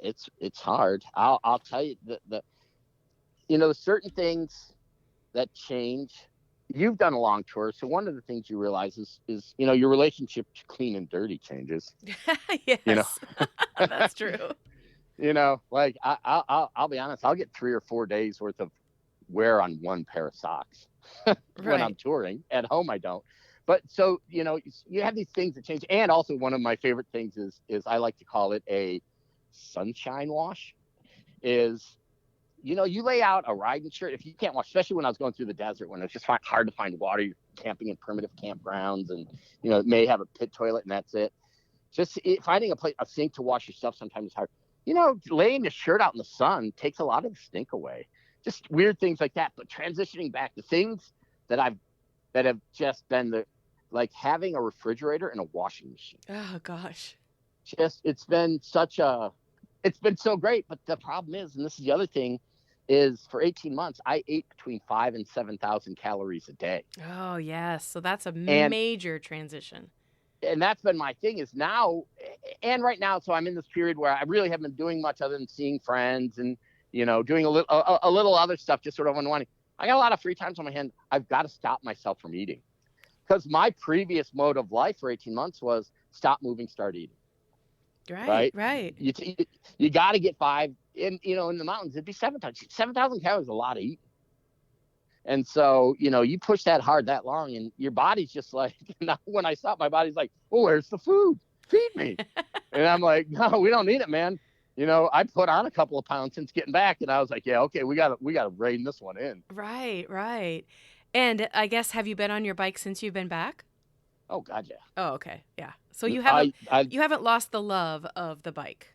It's hard. I'll tell you, the certain things that change. you've done a long tour, so one of the things you realize is your relationship to clean and dirty changes. You know, Yes, that's true. like I'll be honest, I'll get 3 or 4 days worth of wear on one pair of socks when I'm Right. touring. At home, I don't. But so you have these things that change, and also one of my favorite things is I like to call it a sunshine wash. Is you lay out a riding shirt if you can't wash, especially when I was going through the desert when it's just hard to find water. You're camping in primitive campgrounds, and it may have a pit toilet, and that's it. Just finding a sink to wash your stuff sometimes is hard. Laying the shirt out in the sun takes a lot of the stink away. Just weird things like that. But transitioning back to things that have just been like having a refrigerator and a washing machine. Oh gosh. Just it's been so great. But the problem is, and this is the other thing, is for 18 months I ate between 5,000 and 7,000 calories a day. Oh yes. So that's a And major transition. that's been my thing is now, and right now, so I'm in this period where I really haven't been doing much other than seeing friends and doing a little other stuff, just sort of unwinding. I got a lot of free time on my hand. I've got to stop myself from eating, because my previous mode of life for 18 months was stop moving, start eating. Right. Right? Right. You got to get five in the mountains. It'd be 7,000 calories is a lot of eating. And so, you push that hard that long, and your body's just like, now when I stop, my body's like, oh, where's the food? Feed me. And I'm like, no, we don't need it, man. I put on a couple of pounds since getting back, and I was like, yeah, okay, we gotta rein this one in. Right. Right. And I guess have you been on your bike since you've been back? Oh God, yeah. Oh, okay. Yeah. So you haven't I you haven't lost the love of the bike.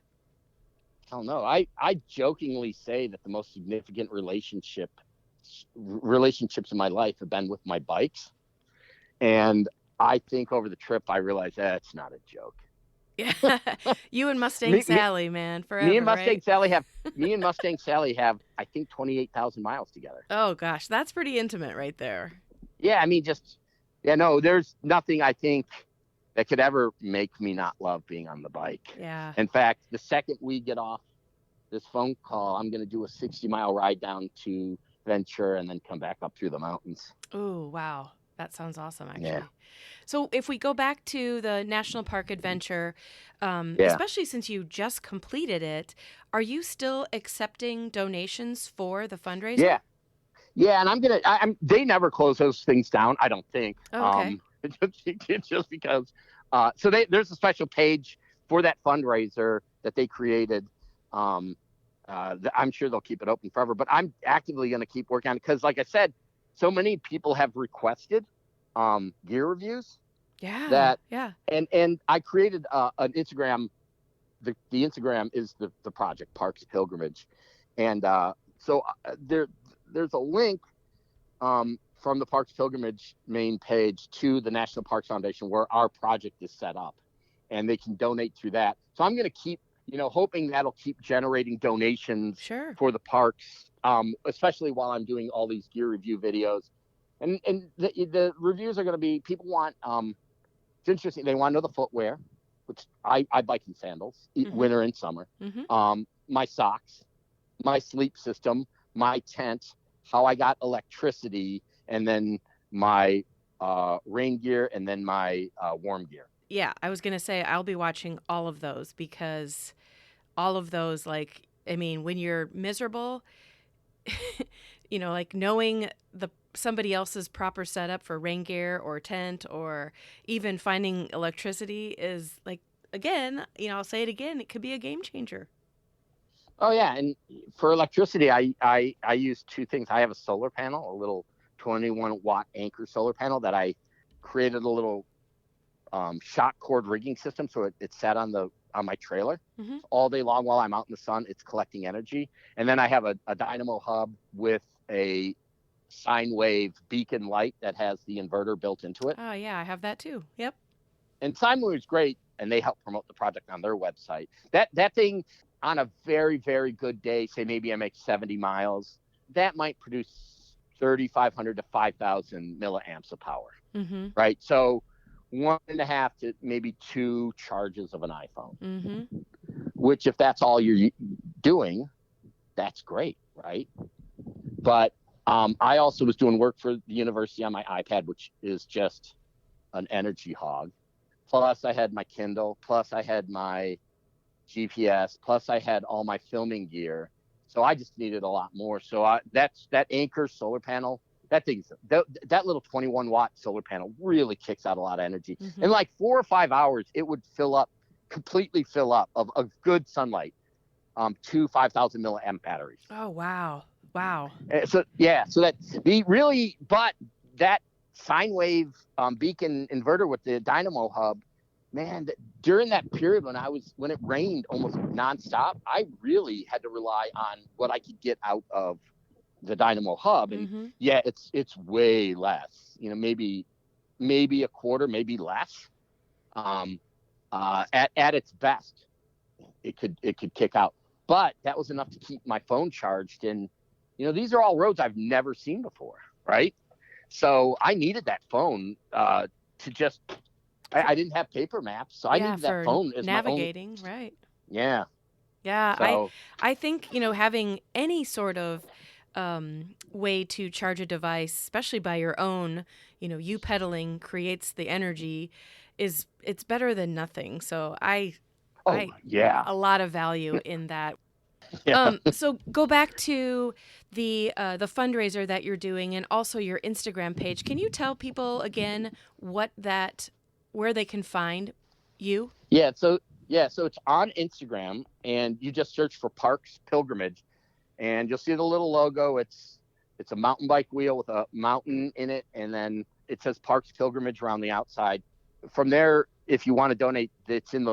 don't know. I jokingly say that the most significant relationships in my life have been with my bikes, and I think over the trip I realized that's not a joke. Yeah. You and Mustang me, me, Sally, man, me and forever, Mustang right? Sally have me and Mustang Sally have I think 28,000 miles together. Oh gosh, that's pretty intimate right there. Yeah, I mean, just no, there's nothing I think that could ever make me not love being on the bike. Yeah. In fact, the second we get off this phone call, I'm going to do a 60-mile ride down to Ventura and then come back up through the mountains. Oh, wow. That sounds awesome, Yeah. actually. So, if we go back to the National Park Adventure, Yeah. especially since you just completed it, are you still accepting donations for the fundraiser? Yeah. Yeah. And they never close those things down, I don't think. Oh, okay. Just because. So there's a special page for that fundraiser that they created. I'm sure they'll keep it open forever, but I'm actively going to keep working on it because, like I said, so many people have requested gear reviews Yeah. that, Yeah. and I created an Instagram. The Instagram is the project Parks Pilgrimage, and so there's a link from the Parks Pilgrimage main page to the National Parks Foundation where our project is set up, and they can donate through that. So I'm going to keep, hoping that'll keep generating donations Sure. for the parks, especially while I'm doing all these gear review videos. And the reviews are going to be, people want, it's interesting, they want to know the footwear, which I bike in sandals, winter and summer, my socks, my sleep system, my tent, how I got electricity, and then my rain gear, and then my warm gear. Yeah. I was going to say, I'll be watching all of those because all of those, like, I mean, when you're miserable, like knowing somebody else's proper setup for rain gear or tent or even finding electricity is like, again, I'll say it again, it could be a game changer. Oh yeah, and for electricity, I use two things. I have a solar panel, a little 21-watt Anchor solar panel that I created a little shock cord rigging system, so it sat on my trailer all day long while I'm out in the sun. It's collecting energy, and then I have a dynamo hub with a sine wave beacon light that has the inverter built into it. Oh yeah, I have that too. Yep. And sine wave is great, and they help promote the project on their website. That thing, on a very, very good day, say maybe I make 70 miles, that might produce 3,500 to 5,000 milliamps of power, right? So 1.5 to maybe 2 charges of an iPhone, which if that's all you're doing, that's great, right? But I also was doing work for the university on my iPad, which is just an energy hog. Plus, I had my Kindle. Plus, I had my GPS. Plus, I had all my filming gear. So I just needed a lot more. So that Anchor solar panel, that little 21-watt solar panel really kicks out a lot of energy. Mm-hmm. In like 4 or 5 hours, it would completely fill up of good sunlight. Two 5,000 milliamp batteries. Oh, wow. Wow. So yeah, so that but that sine wave beacon inverter with the dynamo hub, man, during that period when it rained almost nonstop, I really had to rely on what I could get out of the dynamo hub, and Mm-hmm. yeah, it's way less, maybe a quarter, maybe less. Um, at its best, it could kick out, but that was enough to keep my phone charged. And these are all roads I've never seen before, right? So I needed that phone to just. I didn't have paper maps, so I Yeah, needed that for phone as my only. navigating, right. Yeah. Yeah, So. I think, having any sort of way to charge a device, especially by your own, you pedaling creates the energy, it's better than nothing. So Oh I yeah. a lot of value in that. Yeah. So go back to the fundraiser that you're doing and also your Instagram page. Can you tell people again where they can find you? So it's on Instagram, and you just search for Parks Pilgrimage, and you'll see the little logo. It's a mountain bike wheel with a mountain in it, and then it says Parks Pilgrimage around the outside. From there, if you want to donate, it's in the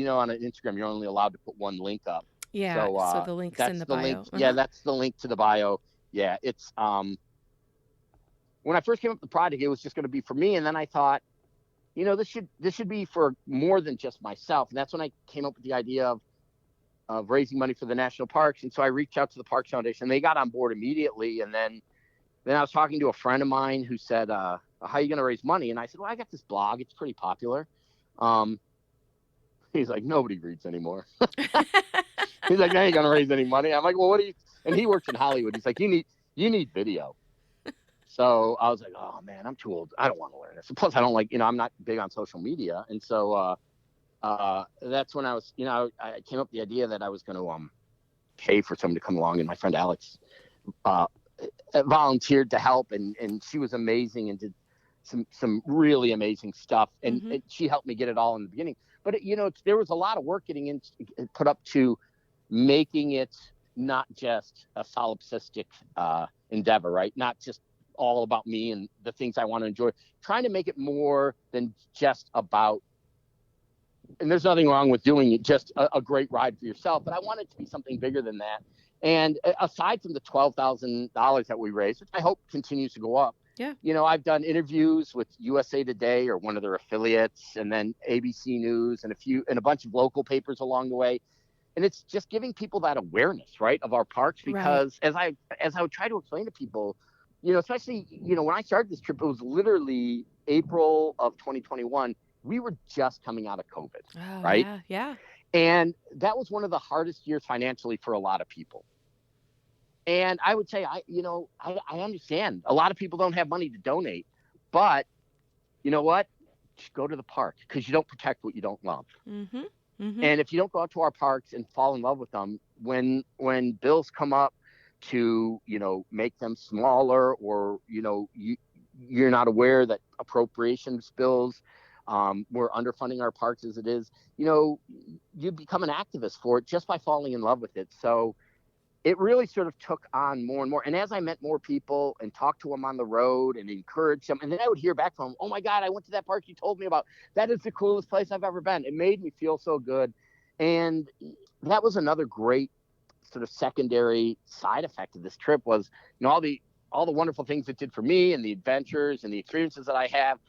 on an Instagram you're only allowed to put one link up. Yeah, So so the link's in that's the the link. bio. Yeah, Uh-huh. that's the link to the bio. Yeah, it's when I first came up with the project, it was just going to be for me, and then I thought, this should be for more than just myself. And that's when I came up with the idea of raising money for the national parks. And so I reached out to the Parks Foundation. They got on board immediately. And then I was talking to a friend of mine who said, how are you going to raise money? And I said, well, I got this blog. It's pretty popular. He's like, nobody reads anymore. He's like, I ain't going to raise any money. I'm like, well, what do you? And he works in Hollywood. He's like, you need video. So I was like, oh man, I'm too old. I don't want to learn this. Plus, I don't like, I'm not big on social media. And so that's when I came up with the idea that I was going to pay for someone to come along. And my friend Alex uh, volunteered to help, and she was amazing and did some really amazing stuff. And Mm-hmm. she helped me get it all in the beginning. But there was a lot of work getting put up to making it not just a solipsistic endeavor, right? Not just all about me and the things I want to enjoy, trying to make it more than just about, and there's nothing wrong with doing it, just a great ride for yourself, but I want it to be something bigger than that. And aside from the $12,000 that we raised, which I hope continues to go up, Yeah. I've done interviews with USA Today or one of their affiliates, and then ABC News and a bunch of local papers along the way. And it's just giving people that awareness, right, of our parks, Right. because as I would try to explain to people, especially, when I started this trip, it was literally April of 2021. We were just coming out of COVID, Oh, right? yeah. Yeah. And that was one of the hardest years financially for a lot of people. And I would say, I understand a lot of people don't have money to donate, but you know what? Just go to the park, because you don't protect what you don't love. Mm-hmm. Mm-hmm. And if you don't go out to our parks and fall in love with them, when bills come up to make them smaller, or you're not aware that appropriations bills, we're underfunding our parks as it is, you become an activist for it just by falling in love with it. So it really sort of took on more and more. And as I met more people and talked to them on the road and encouraged them, and then I would hear back from them, oh my God, I went to that park you told me about. That is the coolest place I've ever been. It made me feel so good. And that was another great sort of secondary side effect of this trip was, all the wonderful things it did for me and the adventures and the experiences that I have,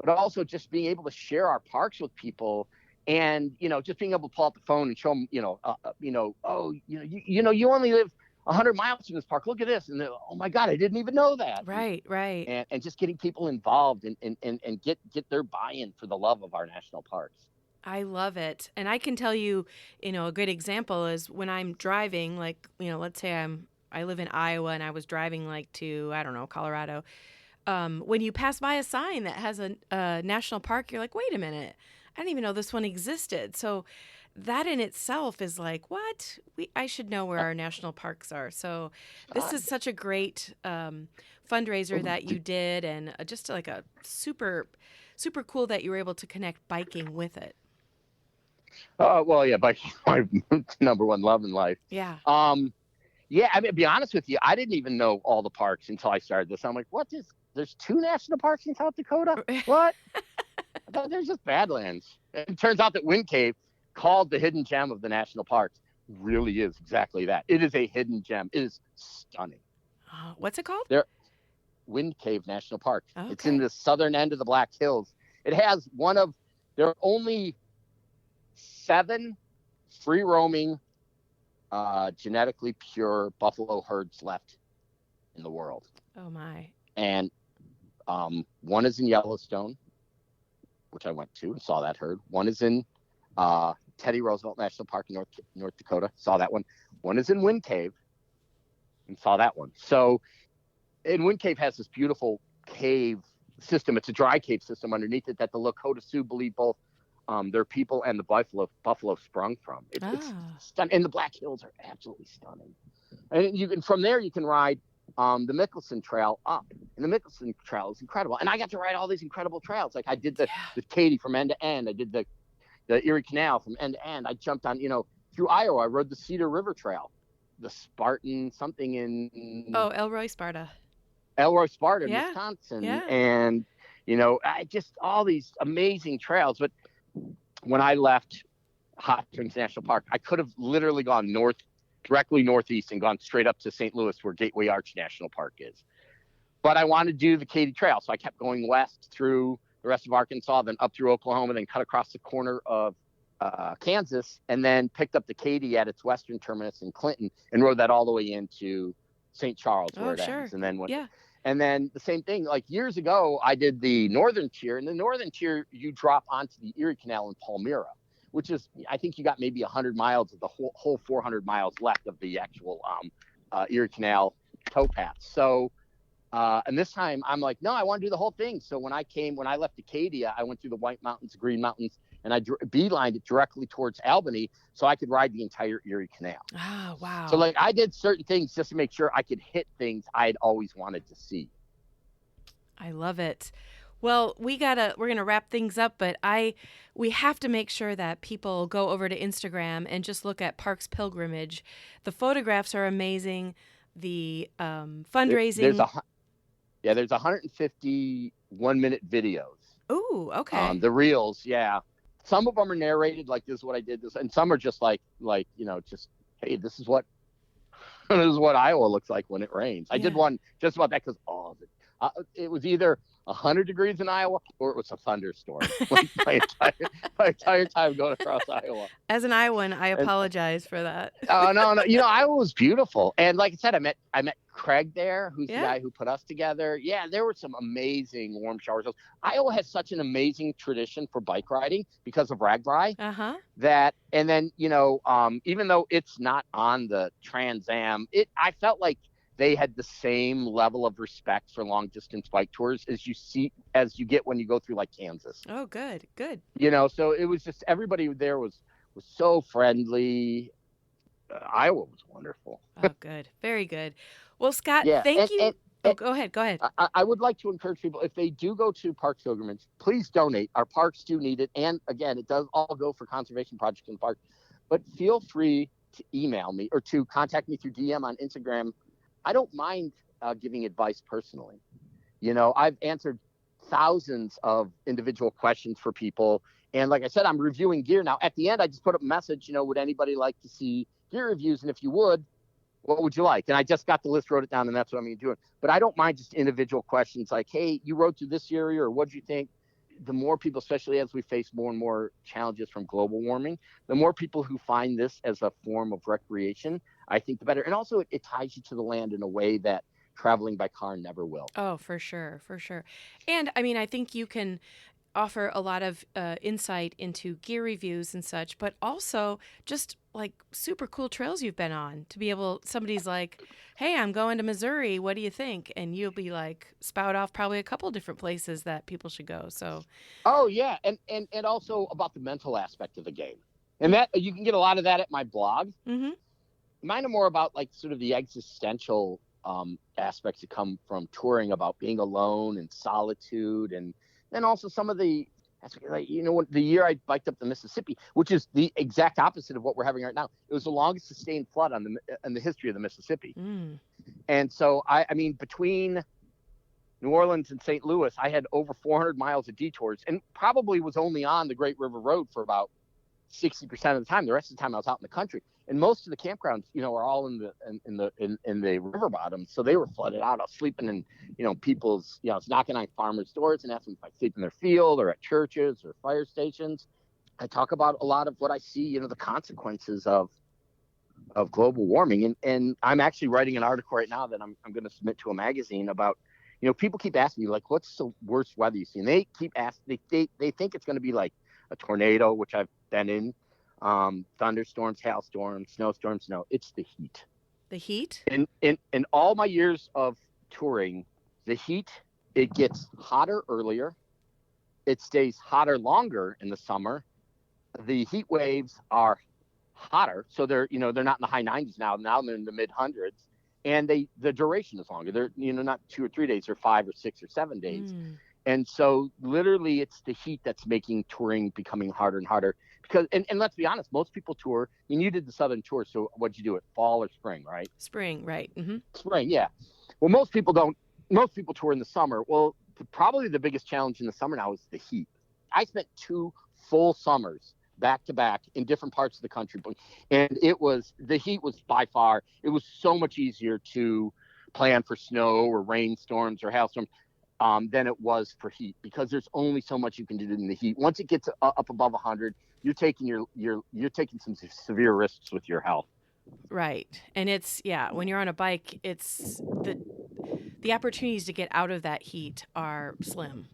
but also just being able to share our parks with people. And just being able to pull out the phone and show them, oh, you only live 100 miles from this park. Look at this, and oh my God, I didn't even know that. Right. Right. And just getting people involved and get their buy-in for the love of our national parks. I love it. And I can tell you, a good example is when I'm driving, like, let's say I'm I live in Iowa and I was driving like to, I don't know, Colorado. When you pass by a sign that has a national park, you're like, wait a minute, I didn't even know this one existed. So that in itself is like, what? I should know where our national parks are. So this Uh, is such a great fundraiser that you did, and just like a super, super cool that you were able to connect biking with it. well, yeah, biking my number one love in life. Yeah. Yeah, I mean, to be honest with you, I didn't even know all the parks until I started this. I'm like, what is? There's 2 national parks in South Dakota? What? I thought there's just Badlands. It turns out that Wind Cave, called the hidden gem of the national parks, really is exactly that. It is a hidden gem. It is stunning. What's it called? There, Wind Cave National Park. Okay. It's in the southern end of the Black Hills. It has there are only 7 free roaming, genetically pure buffalo herds left in the world. Oh my. And one is in Yellowstone, which I went to and saw that herd. One is in Teddy Roosevelt National Park in North Dakota, saw that one. One is in Wind Cave and saw that one. So, and Wind Cave has this beautiful cave system. It's a dry cave system underneath it that the Lakota Sioux believe both their people and the buffalo sprung from. It's stunning, and the Black Hills are absolutely stunning. And from there you can ride the Mickelson Trail up, and the Mickelson Trail is incredible. And I got to ride all these incredible trails. Like I did the Katy from end to end. I did the Erie Canal from end to end. I jumped on, through Iowa. I rode the Cedar River Trail, the Spartan something in Elroy Sparta, in Wisconsin, and I just all these amazing trails. But when I left Hot Springs National Park, I could have literally gone directly northeast and gone straight up to St. Louis, where Gateway Arch National Park is. But I wanted to do the Katy Trail, so I kept going west through the rest of Arkansas, then up through Oklahoma, then cut across the corner of Kansas, and then picked up the Katy at its western terminus in Clinton and rode that all the way into St. Charles, where it ends. And then and then the same thing, like years ago, I did the northern tier. And the northern tier, you drop onto the Erie Canal in Palmyra, which is, I think you got maybe 100 miles of the whole 400 miles left of the actual Erie Canal towpath. So, and this time I'm like, no, I want to do the whole thing. So when I left Acadia, I went through the White Mountains, Green Mountains, and I beelined it directly towards Albany so I could ride the entire Erie Canal. Oh, wow. So like I did certain things just to make sure I could hit things I'd always wanted to see. I love it. Well, we're going to wrap things up, but we have to make sure that people go over to Instagram and just look at Parks Pilgrimage. The photographs are amazing. The fundraising. There's 150 1-minute videos. Ooh, okay. The reels, yeah. Some of them are narrated, like this is what I did, and some are just like just, hey, this is what Iowa looks like when it rains. I did one just about that because it was either 100 degrees in Iowa or it was a thunderstorm. Like my entire time going across Iowa. As an Iowan, I apologize for that. Oh no! Iowa was beautiful, and like I said, I met Craig there, who's the guy who put us together. Yeah, there were some amazing warm showers. Iowa has such an amazing tradition for bike riding because of RAGBRAI. That, and then even though it's not on the Trans Am, I felt like they had the same level of respect for long distance bike tours as you get when you go through like Kansas. Oh, good. So it was just, everybody there was so friendly. Iowa was wonderful. Oh, good. Very good. Well, Scott, thank you. Go ahead. I would like to encourage people, if they do go to Parks Pilgrimage, please donate. Our parks do need it. And again, it does all go for conservation projects in the park. But feel free to email me or to contact me through DM on Instagram. I don't mind giving advice personally. I've answered thousands of individual questions for people. And like I said, I'm reviewing gear now. At the end, I just put up a message, would anybody like to see gear reviews? And if you would, what would you like? And I just got the list, wrote it down, and that's what I'm going to do. But I don't mind just individual questions like, hey, you rode through this area, or what'd you think? The more people, especially as we face more and more challenges from global warming, the more people who find this as a form of recreation, I think the better. And also it ties you to the land in a way that traveling by car never will. Oh, for sure. And I mean, I think you can offer a lot of insight into gear reviews and such, but also just like super cool trails you've been on to be able, somebody's like, hey, I'm going to Missouri. What do you think? And you'll be like, spout off probably a couple different places that people should go. So, Oh yeah, and also about the mental aspect of the game, and that you can get a lot of that at my blog. mm-hmm. Mine are more about like sort of the existential aspects that come from touring, about being alone and solitude, and then also some of the, like, the year I biked up the Mississippi, which is the exact opposite of what we're having right now. It was the longest sustained flood in the history of the Mississippi, and so I mean between New Orleans and St. Louis, I had over 400 miles of detours, and probably was only on the Great River Road for about 60% of the time. The rest of the time I was out in the country, and most of the campgrounds, are all in the river bottoms, so they were flooded out. I was sleeping in, people's, I was knocking on farmers' doors and asking if I sleep in their field or at churches or fire stations. I talk about a lot of what I see, the consequences of global warming, and I'm actually writing an article right now that I'm going to submit to a magazine about. People keep asking me, like, what's the worst weather you've seen? They keep asking, they think it's going to be like a tornado, which I've been in, thunderstorms, hailstorms, snowstorms. No, it's the heat. The heat? In all my years of touring, the heat, it gets hotter earlier. It stays hotter longer in the summer. The heat waves are hotter. So they're not in the high 90s now. Now they're in the mid hundreds. And the duration is longer. They're, not 2 or 3 days, or 5 or 6 or 7 days. And so literally it's the heat that's making touring becoming harder and harder, because, and let's be honest, most people tour. I mean, you did the Southern tour. So what'd you do it? Fall or spring, right? Spring, right. Mm-hmm. Spring. Yeah. Well, most people tour in the summer. Well, probably the biggest challenge in the summer now is the heat. I spent 2 full summers back to back in different parts of the country, and the heat was by far, it was so much easier to plan for snow or rainstorms or hailstorms than it was for heat, because there's only so much you can do in the heat. Once it gets up above 100, you're taking you're taking some severe risks with your health. Right. And it's, when you're on a bike, it's the opportunities to get out of that heat are slim.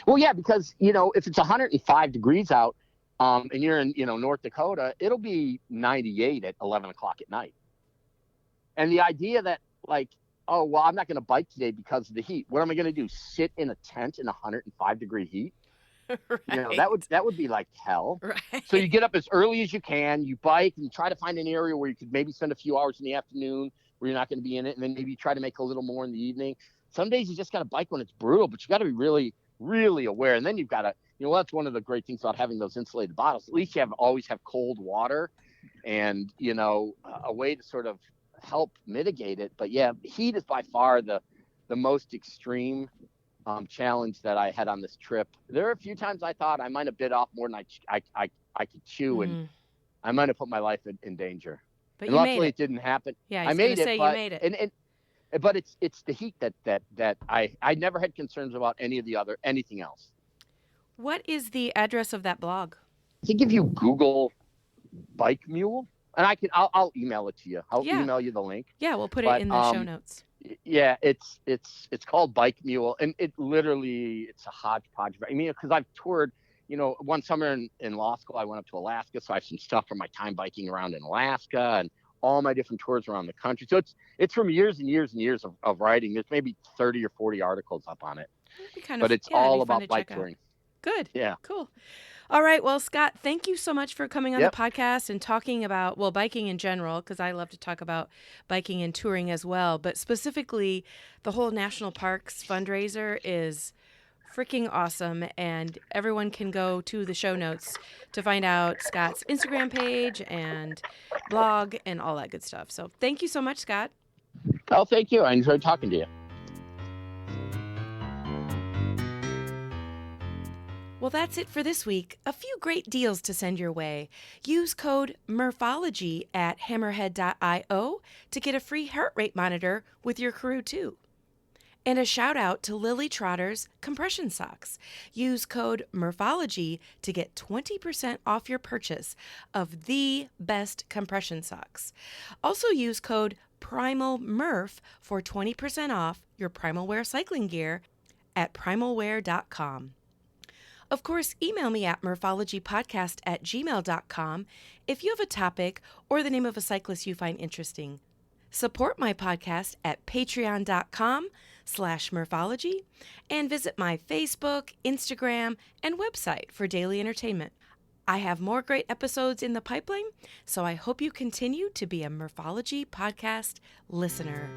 Well, yeah, because if it's 105 degrees out, and you're in, North Dakota, it'll be 98 at 11 o'clock at night. And the idea that, like, oh, well, I'm not going to bike today because of the heat. What am I going to do? Sit in a tent in 105-degree heat? Right. That would be like hell. Right. So you get up as early as you can, you bike, and you try to find an area where you could maybe spend a few hours in the afternoon where you're not going to be in it, and then maybe you try to make a little more in the evening. Some days you just got to bike when it's brutal, but you got to be really, really aware. And then you've got to, that's one of the great things about having those insulated bottles. At least you always have cold water and, a way to sort of help mitigate it. But yeah, heat is by far the most extreme challenge that I had on this trip. There are a few times I thought I might have bit off more than I could chew, and I might have put my life in danger. But and luckily it didn't happen. Yeah, I made it. You made it. But it's the heat that I never had concerns about anything else. What is the address of that blog? I think if you Google Bike Mule, and I'll email it to you. I'll email you the link. Yeah, we'll put it in the show notes. Yeah, it's called Bike Mule, and it's a hodgepodge. I mean, because I've toured, one summer in law school, I went up to Alaska, so I have some stuff from my time biking around in Alaska and all my different tours around the country. So it's from years and years and years of writing. There's maybe 30 or 40 articles up on it. But it's all about bike touring. Good. Yeah. Cool. All right. Well, Scott, thank you so much for coming on the podcast and talking about, biking in general, because I love to talk about biking and touring as well. But specifically, the whole national parks fundraiser is freaking awesome. And everyone can go to the show notes to find out Scott's Instagram page and blog and all that good stuff. So thank you so much, Scott. Oh, thank you. I enjoyed talking to you. Well, that's it for this week. A few great deals to send your way. Use code MURFOLOGY at hammerhead.io to get a free heart rate monitor with your crew, too. And a shout out to Lily Trotter's compression socks. Use code MURFOLOGY to get 20% off your purchase of the best compression socks. Also use code PRIMALMURPH for 20% off your Primal Wear cycling gear at primalwear.com. Of course, email me at murphologypodcast@gmail.com if you have a topic or the name of a cyclist you find interesting. Support my podcast at patreon.com/murphology and visit my Facebook, Instagram, and website for daily entertainment. I have more great episodes in the pipeline, so I hope you continue to be a Murphology podcast listener.